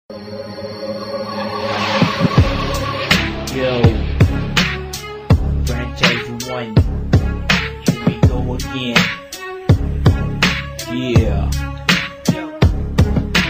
Yo, franchise 1, here we go again. Yeah.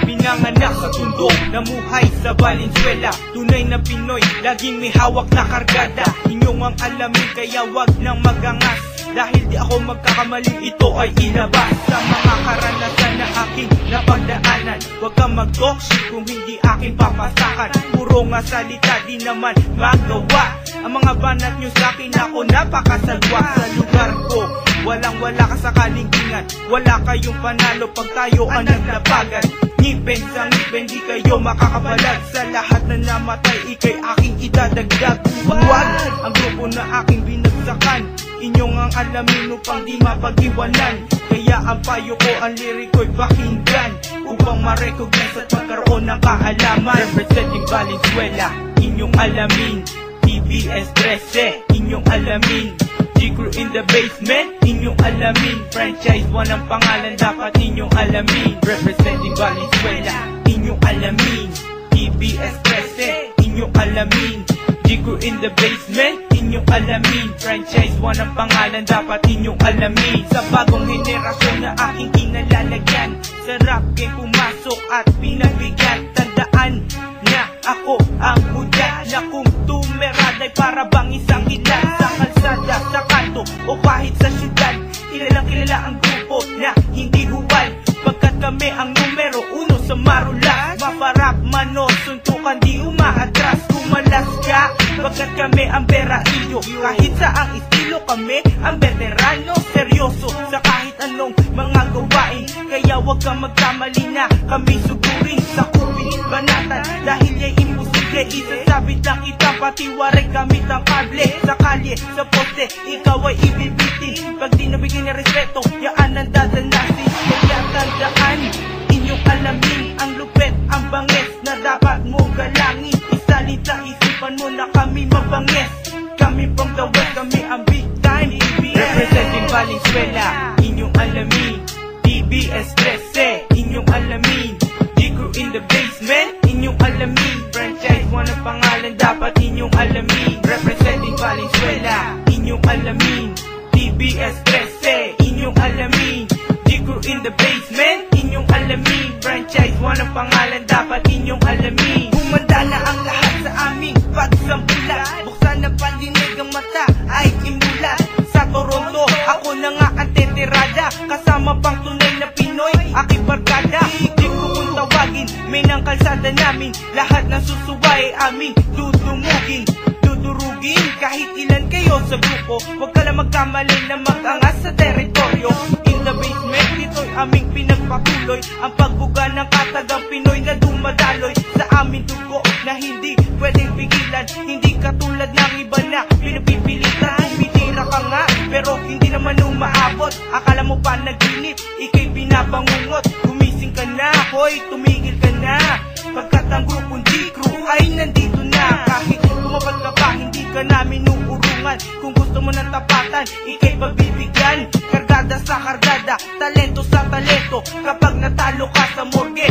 Pinanganak sa tundo, namuhay sa Valenzuela. Tunay na Pinoy, laging may hawak na kargada. Inyong ang alamin, kaya wag nang magangas. Dahil di ako magkakamaling, ito ay ilabas sa mga karanasan na aking napagdaanan. Huwag kang mag-talk shit kung hindi aking papasakan. Puro nga salita, di naman magawa. Ang mga banat nyo sa'kin, ako napakasalwa. Sa lugar ko, walang-wala ka sa kaligtingan. Wala kayong panalo pag tayo ang naglabagan. Ngipin sa ngipin, di kayo makakabalag. Sa lahat na namatay, ikay aking idadagdag. Huwag ang grupo na aking binagsakan. Inyong ang alamin upang di mapag-iwanan. Kaya ang payo ko, ang liriko'y pakinggan upang ma-recognize at magkaroon ng kaalaman. Representing Valenzuela, inyong alamin. TBS 13, inyong alamin. G-Crew in the basement, inyong alamin. Franchise 1 ang pangalan, dapat inyong alamin. Representing Valenzuela, inyong alamin. TBS 13, inyong alamin. G-Crew in the basement, inyong alamin. Franchise 1 ang pangalan, dapat inyong alamin. Sa bagong henerasyon na aking kinalalagyan, sa rap game pumasok at pinagbigyan. Tandaan na ako ang hudya na kung tumeraday para bang isang ilan. Sa kalsada, sa kanto o kahit sa syudad, kilalang kilala ang grupo na hindi huwal. Pagkat kami ang numero 1 sa Marulas. Maparap mano, suntukan di umaatras. Kumalas ka, pagkat kami ang berailyo. Kahit sa ang estilo kami ang veterano. Seryoso sa kahit anong mga gawain. Kaya wag kang magkamali na kami sugurin sa kupin banatan. Dahil ya'y imposible, isasabit lang kita. Patiwaray gamit ang kable. Sa kalye, sa poste, ikaw ay ibibitin. Pag di nabigyan ng respeto, yaan ang dadanasin. Kaya tandaan, inyong alamin. Ang lupet, ang bangis na dapat mo galangin. Isalin sa isipan mo na kami mabangis. Kami from the west, kami ang big time. Representing Valenzuela, inyong alamin. TBS 13, inyong alamin. G-Crew in the basement, inyong alamin. Franchise 1 ang pangalan, dapat inyong alamin. Representing Valenzuela, inyong alamin. TBS 13, inyong alamin. G-Crew in the basement, inyong alamin. Franchise 1 ang pangalan, dapat inyong alamin. Humanda na ang lahat sa aming pagsambulat. Buksan na pandinig ang mata ay imulat. Sa Toronto, ako na nga ang tetirada. Kasama pang tunay na Pinoy, aking barkada. Di ko kung tawagin, may ng kalsada namin. Lahat ng susuway aming dudumugin. Dudurugin kahit ilan kayo sa grupo. Huwag ka lang magkamali na mag-angas sa teritoryo. In the basement, ito'y aming pinagpatuloy. Ang pagbuga ng katagang Pinoy na dumadaloy sa aming dugo na hindi pwedeng pigilan. Hindi katulad ng iba na pinapipilitan. Tumitira ka nga, pero hindi naman umaabot. Akala mo pa naginip, ikay pinabangungot. Gumising ka na, hoy, tumigil ka na. Pagkat ang grupong G-Crew ay nandito na. Kahit kumapag ka pa, hindi ka namin uurungan. Kung gusto mo ng tapatan, ikay pagbibigyan. Kargada sa kargada, talento sa talento. Kapag natalo ka sa morgue,